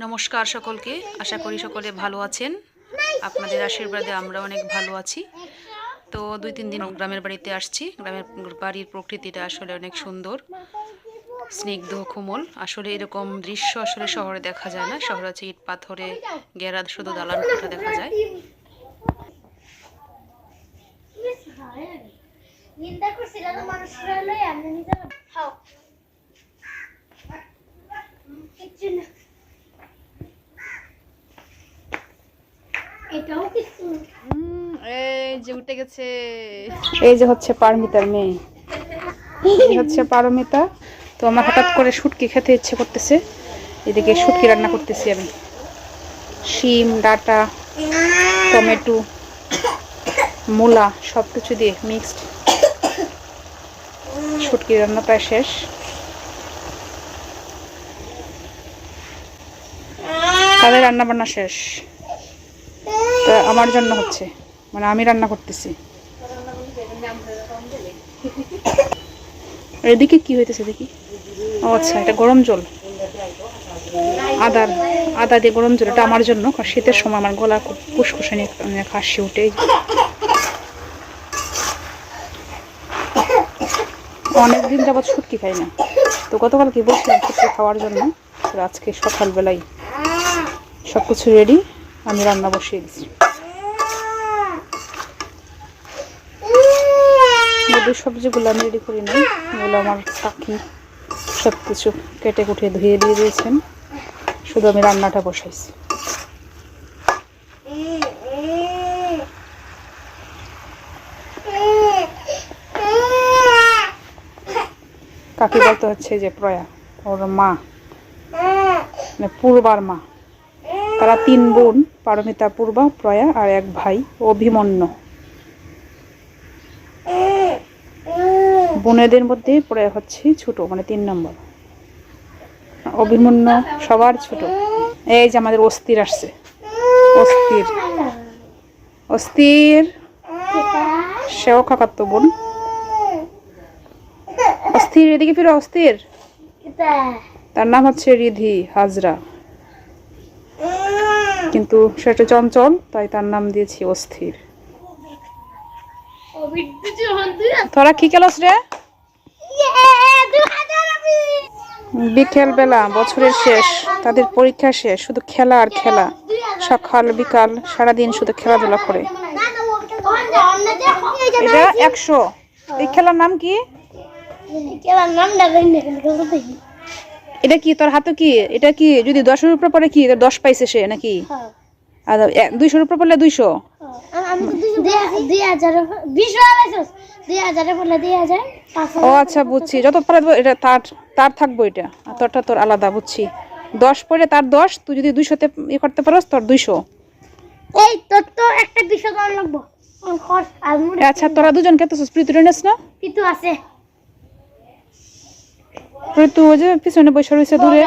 নমস্কার সকলকে, আশা করি সকলে ভালো আছেন। আপনাদের আশীর্বাদে আমরা অনেক ভালো আছি। তো 2-3 দিন গ্রামের বাড়িতে আসছি। গ্রামের বাড়ির প্রকৃতিটা আসলে অনেক সুন্দর, স্নিগ্ধ, কোমল। আসলে এরকম দৃশ্য আসলে শহরে দেখা যায় না। শহরে হচ্ছে ইট পাথরে ঘেরা শুধু দালান কোঠা দেখা যায়। এই যে উঠে গেছে, এই যে হচ্ছে পারমিতার মেয়ে, এই হচ্ছে পারমিতা। তো আমার হঠাৎ করে শুটকি খেতে ইচ্ছে করতেছে, এদিকে শুটকি রান্না করতেছি আমি। শিম, ডাটা, টমেটো, মূলা সব কিছু দিয়ে মিক্সড শুটকি রান্না প্রায় শেষ। তাদের রান্না বান্না শেষ, তো আমার জন্য হচ্ছে, মানে আমি রান্না করতেছি। এদিকে কি হইতেছে দেখি। ও আচ্ছা, এটা গরম জল, আদা দিয়ে গরম জল। এটা আমার জন্য, শীতের সময় আমার গলা খুব ফুসফুসানি কাশি উঠে। অনেকদিন যাবৎ শুটকি খাই না, তো গতকাল কি বলছিলাম শুটকি খাওয়ার জন্য। আজকে সকালবেলায় সব কিছু রেডি, আমি রান্না বসিয়ে দিচ্ছি। সবজিগুলো আমি রেডি করি না, এগুলো আমার কাকি সব কিছু কেটে কুটে ধুয়ে দিয়ে দিয়েছেন, শুধু আমি রান্নাটা বসাইছি। কাকি বলতে হচ্ছে যে প্রয়া, ওর মা, মানে পূর্বার মা। তারা 3 বোন, পারমিতা, পূর্বা, প্রয়া আর এক ভাই অভিমন্যু। বোনেদের মধ্যে প্রয়া হচ্ছে ছোট, মানে 3 নম্বর। অভিমন্যু সবার ছোট। এই যে আমাদের অস্থির আসছে, অস্থির অস্থির সেও কাকাতো বোন। অস্থির এদিকে ফিরে। অস্থির, তার নাম হচ্ছে রিধি হাজরা, কিন্তু সেটা চঞ্চল, তাই তার নাম দিয়েছি অস্থির। তোরা কি খেলোস রে? বিকেল বেলা, বছরের শেষ, তাদের পরীক্ষা শেষ, শুধু খেলা আর খেলা। সকাল বিকাল সারাদিন শুধু খেলাধুলা করে। এটা 100। এই খেলার নাম কি? এটা কি তোর হাতে কি? এটা কি যদি 10-এর উপরে পড়ে কি 10 পাইছে সে নাকি? আর 200-এর উপরে পড়লে 200। ও আচ্ছা, বুঝছি। যত পরে এটা তার থাকবো, এটা আর তোরটা তোর আলাদা, বুঝছি। 10 পড়ে তার 10, তুই যদি 200-তে করতে পারোস তোর 200। এই তোর তো একটা 200 দাম লাগবে। আচ্ছা, তোরা দুজন খেতেছিস? প্রীতু রেনেস না? প্রীতু আছে। প্রীতু ওই যে পিছনে বসে রয়েছে দূরে।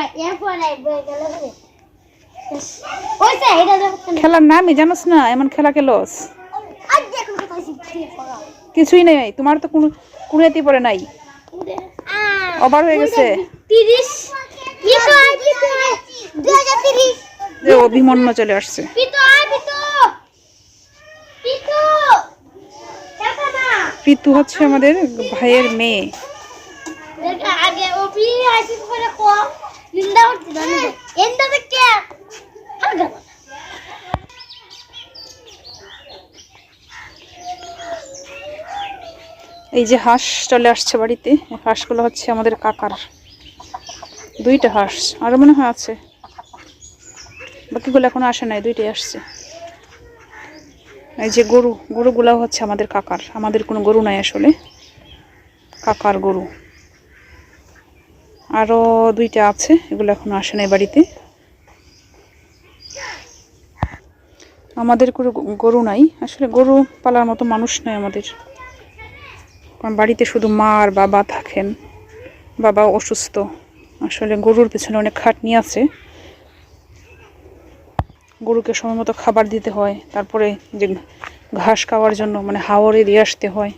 খেলার নামই জানোস না? এমন খেলা খেলোস? কিছুই নেই তোমার তো, কোনো এতে পড়ে নাই, ওভার হয়ে গেছে। 30 2030 যে অভিমন্যু চলে আসছে। প্রীতু হচ্ছে আমাদের ভাইয়ের মেয়ে। এই যে হাঁস চলে আসছে বাড়িতে। হাঁসগুলো হচ্ছে আমাদের কাকার, 2টা হাঁস, আরো মনে হয় আছে, বাকিগুলো এখনো আসে নাই, 2টাই আসছে। এই যে গরুগুলো হচ্ছে আমাদের কাকার, আমাদের কোনো গরু নাই আসলে, কাকার গরু। আরো 2টা আছে, এগুলো এখনো আসে নাই বাড়িতে। আমাদের কোনো গরু নাই আসলে, গরু পালার মতো মানুষ নাই আমাদের, কারণ বাড়িতে শুধু মা আর বাবা থাকেন। বাবা অসুস্থ, আসলে গরুর পেছনে অনেক খাটনি আছে। গরুকে সময় মতো খাবার দিতে হয়, তারপরে যে ঘাস খাওয়ার জন্য মানে হাওরে দিয়ে আসতে হয়,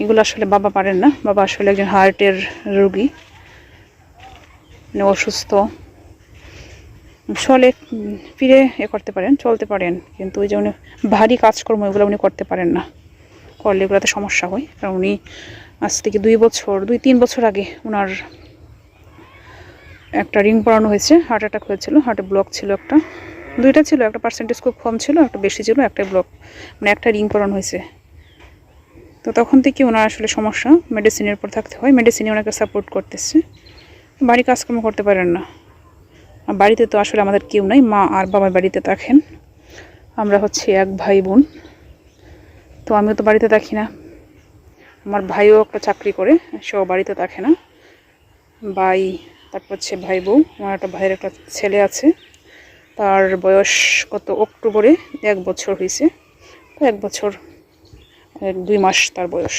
এগুলো আসলে বাবা পারেন না। বাবা আসলে একজন হার্টের রোগী, মানে অসুস্থ। চলে ফিরে করতে পারেন, চলতে পারেন, কিন্তু ওই যে উনি ভারী কাজকর্ম এগুলো উনি করতে পারেন না। করলে এগুলোতে সমস্যা হয়, কারণ উনি আজ থেকে 2-3 বছর আগে ওনার একটা রিং পরানো হয়েছে, হার্ট অ্যাটাক হয়েছিল, হার্টে ব্লক ছিল, দুইটা ছিল, একটা পার্সেন্টেজ খুব কম ছিল, একটা বেশি ছিল, একটা ব্লক, মানে একটা রিং পরানো হয়েছে। তো তখন থেকে ওনার আসলে সমস্যা, মেডিসিনের উপর থাকতে হয়, মেডিসিনে ওনাকে সাপোর্ট করতেছে, বাড়ি কাজকর্ম করতে পারেন না। আর বাড়িতে তো আসলে আমাদের কেউ নাই, মা আর বাবার বাড়িতে থাকেন, আমরা হচ্ছে এক ভাই বোন। তো আমিও তো বাড়িতে থাকি না, আমার ভাইও একটা চাকরি করে, সেও বাড়িতে থাকে না। ভাই, তারপর হচ্ছে ভাই বউ, আমার একটা ভাইয়ের একটা ছেলে আছে, তার বয়স কত অক্টোবরে 1 বছর হয়েছে, তো 1 বছর 2 মাস তার বয়স।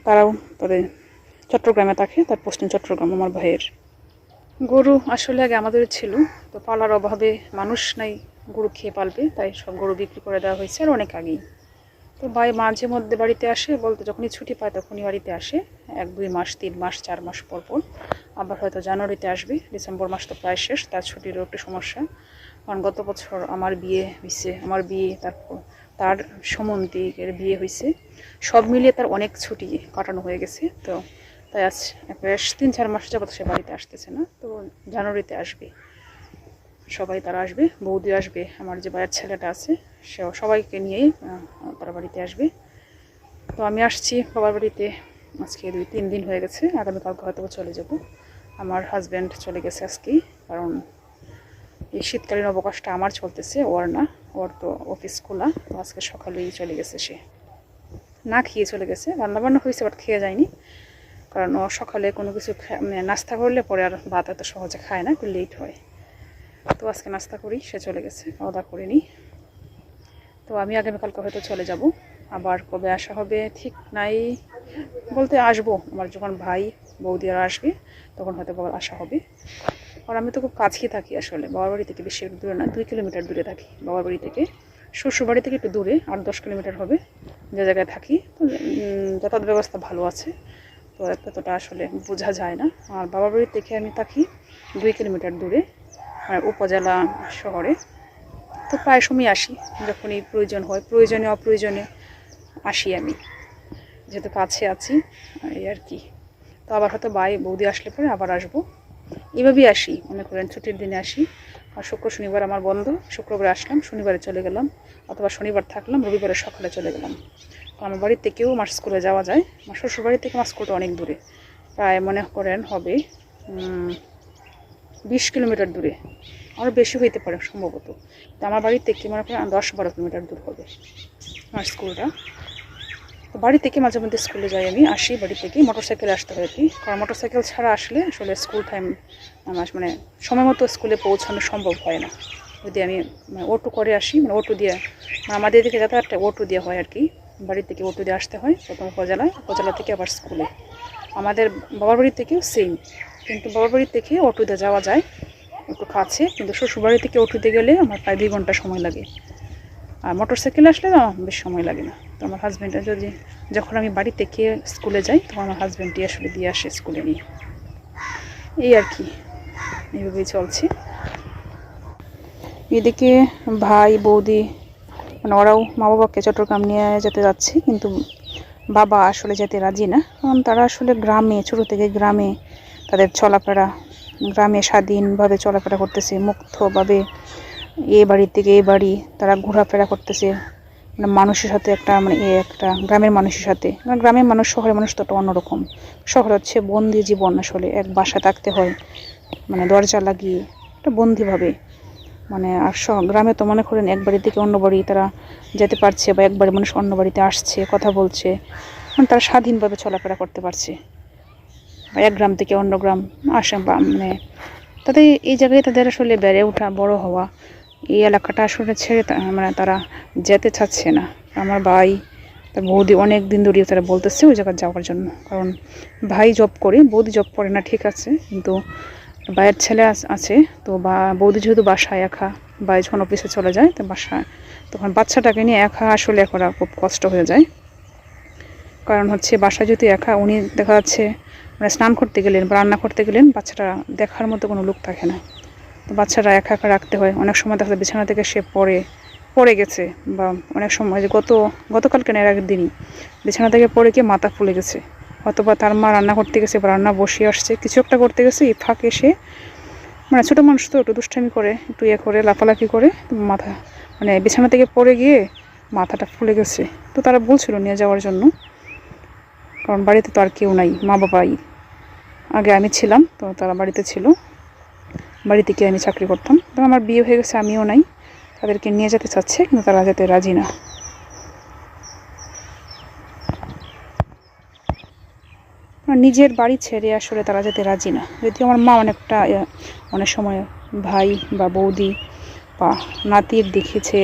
তারাও তাদের চট্টগ্রামে থাকে, তার পোস্টিং চট্টগ্রাম আমার ভাইয়ের। গরু আসলে আগে আমাদের ছিল, তো পালার অভাবে মানুষ নাই গরু খেয়ে পালবে, তাই সব গরু বিক্রি করে দেওয়া হয়েছে আর অনেক আগেই। তো ভাই মাঝে মধ্যে বাড়িতে আসে, বলতে যখনই ছুটি পায় তখনই বাড়িতে আসে, 1-2 মাস, 3 মাস, 4 মাস পর পর। আবার হয়তো জানুয়ারিতে আসবে, ডিসেম্বর মাস তো প্রায় শেষ, তার ছুটিরও একটু সমস্যা। কারণ গত বছর আমার বিয়ে হয়েছে, তারপর তার সম্বন্ধীকের বিয়ে হয়েছে, সব মিলিয়ে তার অনেক ছুটি কাটানো হয়ে গেছে। তো তাই আজ বেশ 3-4 মাস যাবত সে বাড়িতে আসতেছে না, তো জানুয়ারিতে আসবে। সবাই তারা আসবে, বৌদি আসবে, আমার যে ভাইয়ের ছেলেটা আছে সেও, সবাইকে নিয়েই তারা বাড়িতে আসবে। তো আমি আসছি বাবার বাড়িতে আজকে 2-3 দিন হয়ে গেছে, আগামীকালকে হয়তো চলে যাব। আমার হাজব্যান্ড চলে গেছে আজকেই, কারণ এই শীতকালীন অবকাশটা আমার চলতেছে, ওর না, ওর তো অফিস খোলা, তো আজকে সকালেই চলে গেছে, সে না খেয়ে চলে গেছে। রান্নাবান্না হয়েছে, বাট খেয়ে যায়নি, কারণ ও সকালে কোনো কিছু মানে নাস্তা করলে পরে আর ভাত এত সহজে খায় না, একটু লেট হয়। তো আজকে নাস্তা করি, সে চলে গেছে, খাওয়া দাওয়া করিনি। তো আমি আগামীকালকে হয়তো চলে যাব, আবার কবে আসা হবে ঠিক নাই, বলতে আসবো আমার যখন ভাই বৌদিরা আসবে তখন হয়তো বাবার আসা হবে। আর আমি তো খুব কাছেই থাকি আসলে, বাবার বাড়ি থেকে বেশি দূরে না, 2 কিলোমিটার দূরে থাকি বাবার বাড়ি থেকে। শ্বশুর বাড়ি থেকে একটু দূরে, 8-10 কিলোমিটার হবে যে জায়গায় থাকি। তো যাতায়াত ব্যবস্থা ভালো আছে, তো এতটা আসলে বোঝা যায় না। আর বাবার বাড়ি থেকে আমি থাকি 2 কিলোমিটার দূরে, আর উপজেলা শহরে। তো প্রায় সময় আসি, যখনই প্রয়োজন হয়, প্রয়োজনে অপ্রয়োজনে আসি আমি, যেহেতু কাছে আছি, এই আর কি। তো আবার হয়তো ভাই বৌদি আসলে পরে আবার আসবো, এভাবেই আসি, মনে করেন ছুটির দিনে আসি। আর শুক্র শনিবার আমার বন্ধ, শুক্রবারে আসলাম, শনিবারে চলে গেলাম, অথবা শনিবার থাকলাম, রবিবারে সকালে চলে গেলাম। তো আমার বাড়ির থেকেও আমার স্কুলে যাওয়া যায়, আমার শ্বশুর বাড়ি থেকে আমার স্কুলটা অনেক দূরে, প্রায় মনে করেন হবে 20 কিলোমিটার দূরে, আরও বেশি হইতে পারে সম্ভবত। তো আমার বাড়ি থেকে মনে করেন 10-12 কিলোমিটার দূর হবে আমার স্কুলটা। তো বাড়ি থেকে মাঝে মধ্যে স্কুলে যাই, আমি আসি বাড়ি থেকে, মোটরসাইকেলে আসতে হয় আর কি, কারণ মোটরসাইকেল ছাড়া আসলে আসলে স্কুল টাইম আমার মানে সময় মতো স্কুলে পৌঁছানো সম্ভব হয় না। যদি আমি অটো করে আসি, মানে অটো দিয়ে, মানে আমাদের এদিকে যাতায়াতটা অটো দিয়ে হয় আর কি, বাড়ি থেকে অটো দিয়ে আসতে হয়, প্রথম উপজেলা থেকে আবার স্কুলে। আমাদের বাবার বাড়ি থেকেও সেম, কিন্তু বাবার বাড়ি থেকে অটো দিয়ে যাওয়া যায় একটু কাছে, কিন্তু শ্বশুরবাড়ি থেকে অটো দিয়ে গেলে আমার প্রায় 2 ঘন্টা সময় লাগে, আর মোটরসাইকেল আসলে না বেশ সময় লাগে না। তো আমার হাজব্যান্ডের যখন আমি বাড়ি থেকে স্কুলে যাই তখন আমার হাজব্যান্ডই আসলে দিয়ে আসে স্কুলে নিয়ে, এই আর কি, এইভাবেই চলছে। এদিকে ভাই বৌদি মানে ওরাও মা বাবাকে চট্টগ্রাম নিয়ে যেতে যাচ্ছে, কিন্তু বাবা আসলে যেতে রাজি না, কারণ তারা আসলে গ্রামে, ছোটো থেকে গ্রামে তাদের চলাফেরা, গ্রামে স্বাধীনভাবে চলাফেরা করতেছে, মুক্তভাবে এ বাড়ি থেকে এ বাড়ি তারা ঘোরাফেরা করতেছে, মানে মানুষের সাথে একটা গ্রামের মানুষের সাথে, গ্রামের মানুষ শহরের মানুষ তো একটা অন্যরকম। শহর হচ্ছে বন্দি জীবন, আসলে এক বাসায় থাকতে হয়, মানে দরজা লাগিয়ে একটা বন্দিভাবে, মানে আর গ্রামে তো মনে করেন এক বাড়ি থেকে অন্য বাড়ি তারা যেতে পারছে, বা একবারে মানুষ অন্য বাড়িতে আসছে, কথা বলছে, মানে তারা স্বাধীনভাবে চলাফেরা করতে পারছে, বা এক গ্রাম থেকে অন্য গ্রাম আসে, বা মানে তাদের এই জায়গায় তাদের আসলে বেড়ে ওঠা, বড় হওয়া, এই এলাকাটা আসলে ছেড়ে মানে তারা যেতে চাচ্ছে না। আমার ভাই তার বৌদি অনেক দিন ধরেই তারা বলতেছে ওই জায়গায় যাওয়ার জন্য, কারণ ভাই জব করে, বৌদি জব করে না ঠিক আছে, কিন্তু ভাইয়ের ছেলে আছে, তো বা বৌদি যেহেতু বাসায় একা, ভাই যখন অফিসে চলে যায় তো বাসায়, তখন বাচ্চাটাকে নিয়ে একা আসলে করা খুব কষ্ট হয়ে যায়। কারণ হচ্ছে বাসায় যদি একা, উনি দেখা যাচ্ছে মানে স্নান করতে গেলেন বা রান্না করতে গেলেন, বাচ্চাটা দেখার মতো কোনো লোক থাকে না। তো বাচ্চারা একা একা রাখতে হয়। অনেক সময় দেখা যায় বিছানা থেকে সে পড়ে গেছে, বা অনেক সময় যে গতকালকে এর আগের দিনই বিছানা থেকে পড়ে গিয়ে মাথা ফুলে গেছে, অথবা তার মা রান্না করতে গেছে বা রান্না বসিয়ে আসছে, কিছু একটা করতে গেছে, এই ফাঁকে সে মানে ছোটো মানুষ তো একটু দুষ্টামি করে, একটু করে লাফালাফি করে মাথা মানে বিছানা থেকে পড়ে গিয়ে মাথাটা ফুলে গেছে। তো তারা বলছিল নিয়ে যাওয়ার জন্য, কারণ বাড়িতে তো আর কেউ নাই, মা বাবাই। আগে আমি ছিলাম, তো তারা বাড়িতে ছিল, বাড়িতে গিয়ে আমি চাকরি করতাম। তো আমার বিয়ে হয়ে গেছে, আমিও নাই। তাদেরকে নিয়ে যেতে চাচ্ছে, কিন্তু তারা যেতে রাজি না। নিজের বাড়ি ছেড়ে আসলে তারা যেতে রাজি না। যদিও আমার মা অনেক সময় ভাই বা বৌদি বা নাতির দেখেছে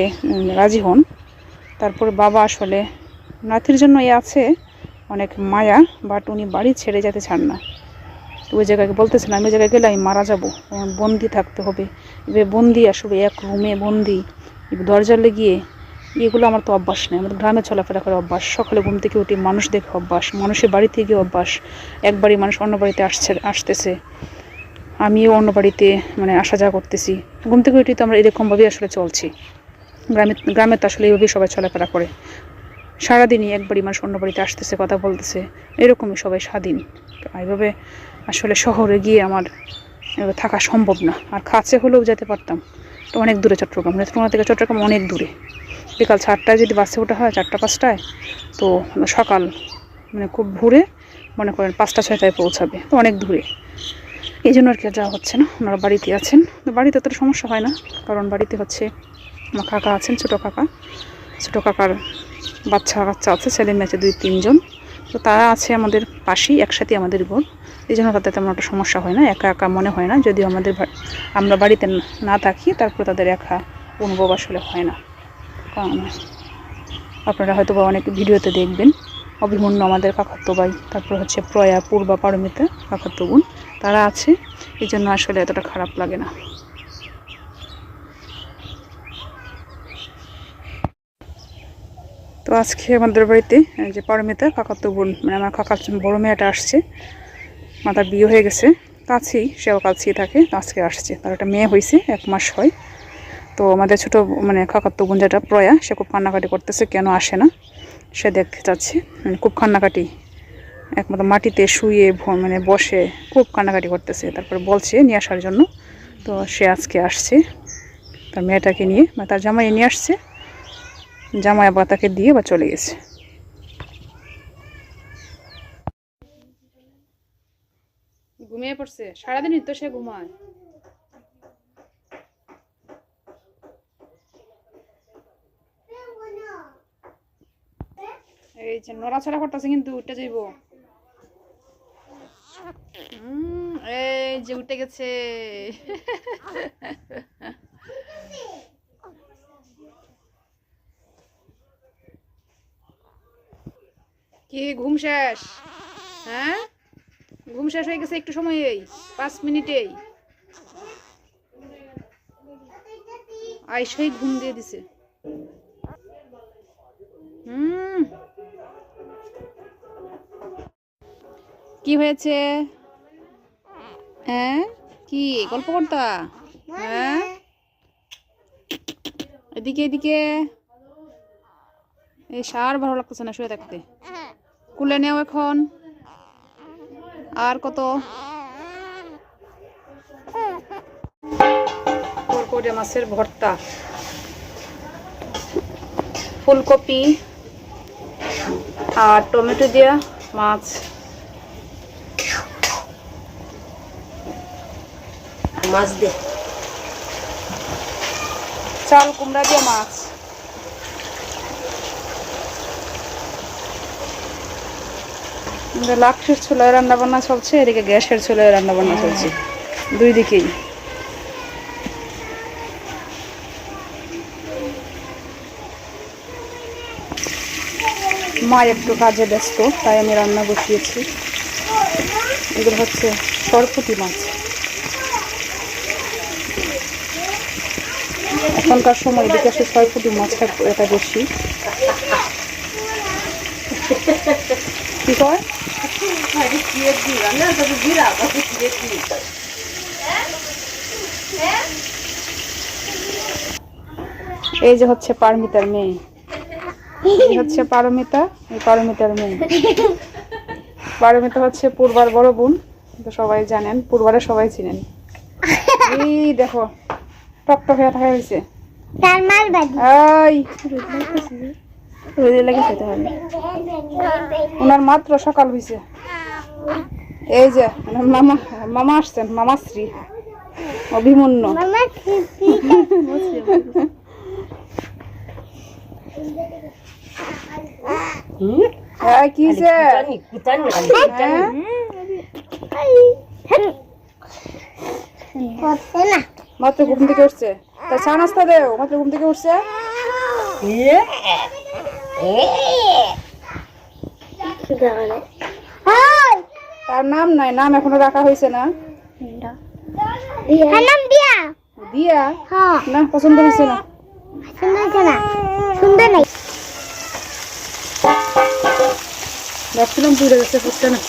রাজি হন। তারপরে বাবা আসলে নাতির জন্য আছে অনেক মায়া, বাট উনি বাড়ি ছেড়ে যেতে চান না। তো ওই জায়গায় বলতেছেন, আমি ওই জায়গায় গেলে আমি মারা যাবো, বন্দি থাকতে হবে। এবার বন্দি আসলে এক রুমে বন্দি, দরজা লেগিয়ে, এগুলো আমার তো অভ্যাস নেই। আমাদের গ্রামে চলাফেরা করে অভ্যাস, সকালে ঘুম থেকে উঠে মানুষ দেখে অভ্যাস, মানুষের বাড়িতে গিয়ে অভ্যাস। একবারই মানুষ অন্য বাড়িতে আসতেছে, আমিও অন্য বাড়িতে মানে আসা যাওয়া করতেছি। ঘুম থেকে উঠে তো আমরা এরকমভাবেই আসলে চলছি। গ্রামে তো আসলে এইভাবেই সবাই চলাফেরা করে। সারাদিনই একবারই মানুষ অন্য বাড়িতে আসতেছে, কথা বলতেছে, এরকমই সবাই স্বাধীন। তো এইভাবে আসলে শহরে গিয়ে আমার থাকা সম্ভব না। আর কাছে হলেও যেতে পারতাম, তো অনেক দূরে চট্টগ্রাম, নেত্রকোনা থেকে চট্টগ্রাম অনেক দূরে। বিকাল 4টায় যদি বাসে ওঠা হয়, 4টা-5টায়, তো সকাল মানে খুব ভোরে মনে করেন 5টা-6টায় পৌঁছাবে, তো অনেক দূরে। এই জন্য আর কি যাওয়া হচ্ছে না। ওনারা বাড়িতে আছেন, তো বাড়িতে অতটা সমস্যা হয় না, কারণ বাড়িতে হচ্ছে আমার কাকা আছেন, ছোটো কাকার বাচ্চা কাচ্চা আছে, ছেলে মেয়ে আছে 2-3 জন। তো তারা আছে আমাদের পাশেই, একসাথে আমাদের ঘর। এই জন্য তাদের তেমন একটা সমস্যা হয় না, একা একা মনে হয় না। যদিও আমরা বাড়িতে না থাকি, তারপর তাদের একা অনুভব আসলে হয় না। কারণ আপনারা হয়তো বা অনেক ভিডিওতে দেখবেন, অভিমন্যু আমাদের কাকাতো ভাই, তারপর হচ্ছে প্রয়া, পূর্বা, পারমিতা কাকাতো বোন, তারা আছে। এই জন্য আসলে এতটা খারাপ লাগে না। তো আজকে আমাদের বাড়িতে যে পারমিতা কাকাতো বোন, মানে আমার কাকার বড় মেয়েটা আসছে। মাতার বিয়ে হয়ে গেছে, কাছেই, সেও কাছেই থাকে। আজকে আসছে, তার একটা মেয়ে হয়েছে, 1 মাস হয়। তো আমাদের ছোটো মানে কাকাতো বোন যেটা প্রয়া, সে খুব কান্নাকাটি করতেছে, কেন আসে না, সে দেখতে চাচ্ছে। মানে খুব কান্নাকাটি, একমাত্র মাটিতে শুয়ে মানে বসে খুব কান্নাকাটি করতেছে। তারপরে বলছে নিয়ে আসার জন্য। তো সে আজকে আসছে তার মেয়েটাকে নিয়ে, মানে তার জামাই নিয়ে আসছে, জামাই আবার তাকে দিয়ে বা চলে গেছে। ঘুমিয়ে পড়ছে, সারাদিনই তো সে ঘুমায়। এই যে নড়াচড়া করতেছে, কিন্তু উঠে যাইব। এই যে উঠে গেছে। কি ঘুম শেষ? হ্যাঁ, ঘুম শেষ হয়ে গেছে একটু সময়েই, 5 মিনিটেই আইসাই ঘুম দিয়ে দিছে। কি হয়েছে? হ্যাঁ, কি গল্প করতা? হ্যাঁ, এদিকে এদিকে। এই সার ভালো লাগতেছে না শুয়ে থাকতে, কুলে নেও এখন। আর কত? কড়কড়ে মাছের ভর্তা, ফুলকপি আর টমেটো দিয়া মাছ, দিয়ে চাল কুমড়া দিয়ে মাছ। লাকড়ির চুলায় রান্না বান্না চলছে, এদিকে গ্যাসের চুলায় রান্না বান্না চলছে, দুই দিকেই। মা একটু কাজে ব্যস্ত, তাই আমি রান্না বসিয়েছি। এগুলো হচ্ছে সরপুঁটি মাছ। এখনকার সময় বিকাশে সরপুঁটি মাছ এটা বেশি। কি কয়? এই যে হচ্ছে পারমিতার মেয়ে, এই হচ্ছে পারমিতা, এই পারমিতার মেয়ে। পারমিতা হচ্ছে পূর্বার বড় বোন, তো সবাই জানেন, পূর্বারে সবাই চিনেন। এই দেখো টকটক হয়ে থাকা হয়েছে। তার মার বাড়ি এই রোদে লেগে খেতে হবে। ওনার মাত্র সকাল হয়েছে। এই যে ওনার মামা, মামা আসছেন, মামাশ্রী অভিমন্যু। মামা কি হয়েছে? করছে না মাত্র ঘুম থেকে উঠছে, তাই চা নাস্তা দেও। মাত্র ঘুম থেকে উঠছে। তার নাম নাই, নাম এখনো রাখা হয়েছে না। নাম দিয়া দিয়া হ্যাঁ না, পছন্দ হয়েছে না। সুন্দর আছে না সুন্দর নাই ভাবছিলাম পুড়ে গেছে, ফুটছে না।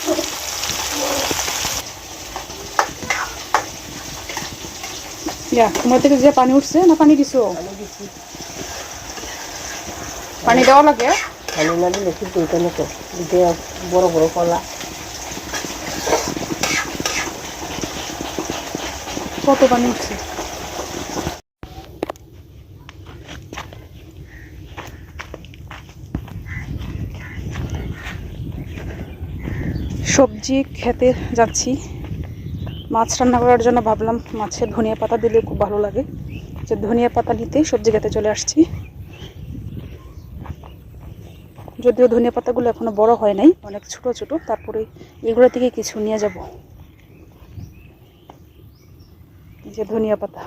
তোমার থেকে যে পানি উঠছে না, পানি দিছো? পানি দেওয়া লাগে। বড় বড় কলা কত পানি উঠছে? সবজি খেতে যাচ্ছি, মাছ রান্না করার জন্য ভাবলাম মাছের ধনিয়া পাতা দিলে খুব ভালো লাগে, যে ধনিয়া পাতা নিতে সবজি খেতে চলে আসছি। যদিও ধনিয়া পাতাগুলো এখনো বড় হয় নাই, অনেক ছোট ছোট, তারপরে এগুলো থেকে কিছু নিয়ে যাব। এই যে ধনিয়া পাতা,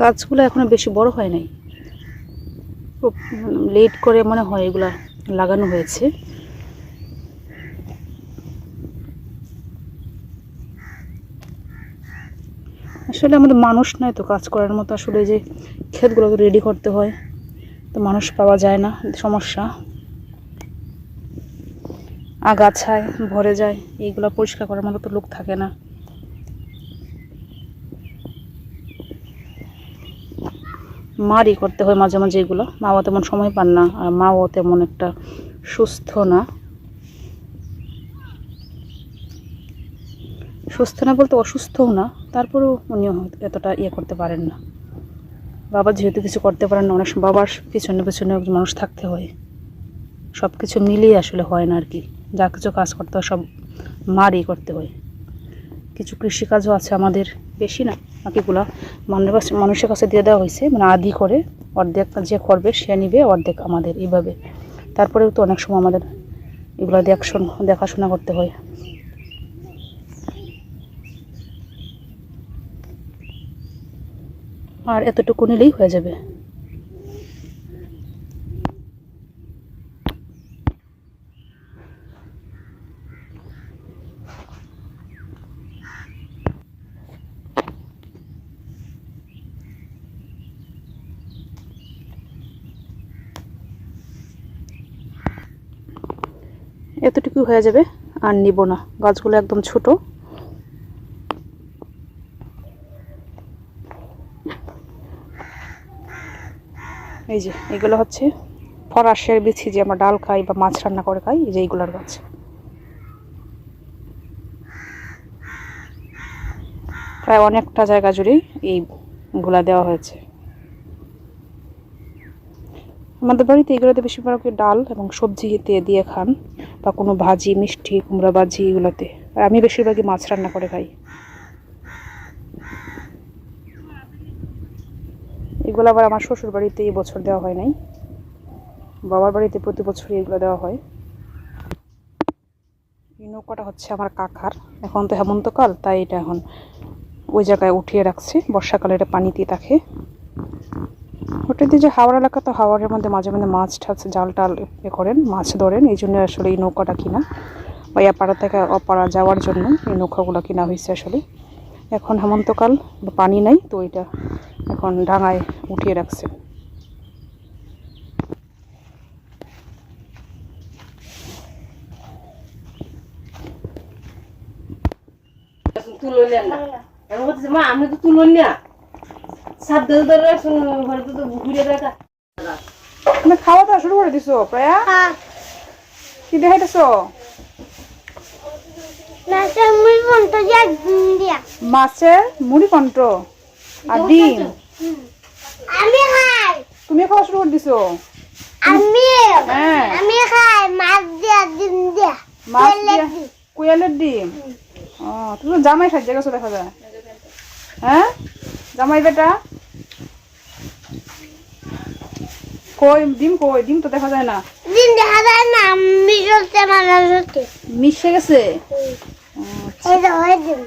গাছগুলো এখনো বেশি বড় হয় নাই, খুব লেট করে মনে হয় এগুলা লাগানো হয়েছে। আসলে আমাদের মানুষ নয় তো কাজ করার মতো, আসলে যে ক্ষেতগুলো তো রেডি করতে হয়, তো মানুষ পাওয়া যায় না, সমস্যা। আগাছায় ভরে যায়, এইগুলো পরিষ্কার করার মতো তো লোক থাকে না। মারই করতে হয় মাঝে মাঝে এগুলো, মাও তেমন সময় পান না, আর মাও তেমন একটা সুস্থ না। সুস্থ না বলতে অসুস্থও না, তারপরেও উনিও এতটা ইয়ে করতে পারেন না। বাবা যেহেতু কিছু করতে পারেন না, অনেক সময় বাবার পিছনে পিছনে মানুষ থাকতে হয়, সব কিছু মিলিয়ে আসলে হয় না আর কি। যা কিছু কাজ করতে হয় সব মারই করতে হয়। কিছু কৃষিকাজও আছে আমাদের, বেশি না, বাকিগুলা মানুষের কাছে দিয়ে দেওয়া হয়েছে, মানে আদি করে, অর্ধেক যে করবে সে নিবে, অর্ধেক আমাদের, এইভাবে। তারপরেও তো অনেক সময় আমাদের এগুলো দেখাশোনা করতে হয়। আর এতটুকু নিলেই হয়ে যাবে। এতটুকু হয়ে যাবে, আর নিব না, গাছগুলো একদম ছোট। এই যে এগুলো হচ্ছে ফরাসের বিচি, যে আমরা ডাল খাই বা মাছ রান্না করে খাই, এই যে এইগুলার গাছ। প্রায় অনেকটা জায়গা জুড়ে এইগুলা দেওয়া হয়েছে। আমাদের বাড়িতে এগুলোতে বেশিরভাগ ডাল এবং সবজি দিয়ে খান, বা কোনো ভাজি, মিষ্টি কুমড়া ভাজি, এগুলোতে। আর আমি বেশিরভাগই মাছ রান্না করে খাই। এগুলো আবার আমার শ্বশুর বাড়িতে এই বছর দেওয়া হয় নাই, বাবার বাড়িতে প্রতি বছরই এগুলো দেওয়া হয়। এই নৌকাটা হচ্ছে আমার কাকার, এখন তো হেমন্তকাল তাই এটা এখন ওই জায়গায় উঠিয়ে রাখছে, বর্ষাকালে এটা পানিতে থাকে। ওটাতে যে হাওড় এলাকা, তো হাওড়ের মধ্যে মাঝে মাঝে মাছ টাছ জাল টাল করেন, মাছ ধরেন, এই জন্য আসলে এই নৌকাটা কিনা, বা পাড়া থেকে অপাড়া যাওয়ার জন্য এই নৌকাগুলো কিনা হয়েছে আসলে। এখন হেমন্তকাল, পানি নাই, তো এটা এখন ডাঙায় উঠিয়ে রাখছে। তুলো নেন না আমি বলতেছি মা আমি তো তুলো না সাত দিন ধরে ঘরে তো ঘুরে দেখা তুমি খাওয়া দাওয়া শুরু করে দিছো প্রায়া? কি দেখাইতেছো? মাছের মুড়ি বন্ধ দিয়া মাছের মুড়ি কন্ট আর ডিম। আমি খাই, তুমি খাওয়া শুরু করে দিছো? আমি হ্যাঁ, আমি খাই মাছ দিয়া ডিম দিয়া মাছ দিয়ে কোয়েলের ডিম। ও, তুমি তো জামাই সাজিয়ে গেছো দেখা যায়। হ্যাঁ, জামাই বেটা কই ডিম, কই ডিম তো দেখা যায় না। ডিম দেখা যায় না, আমি চলতে মারা হচ্ছে মিশে গেছে। এই যে ওই ডিম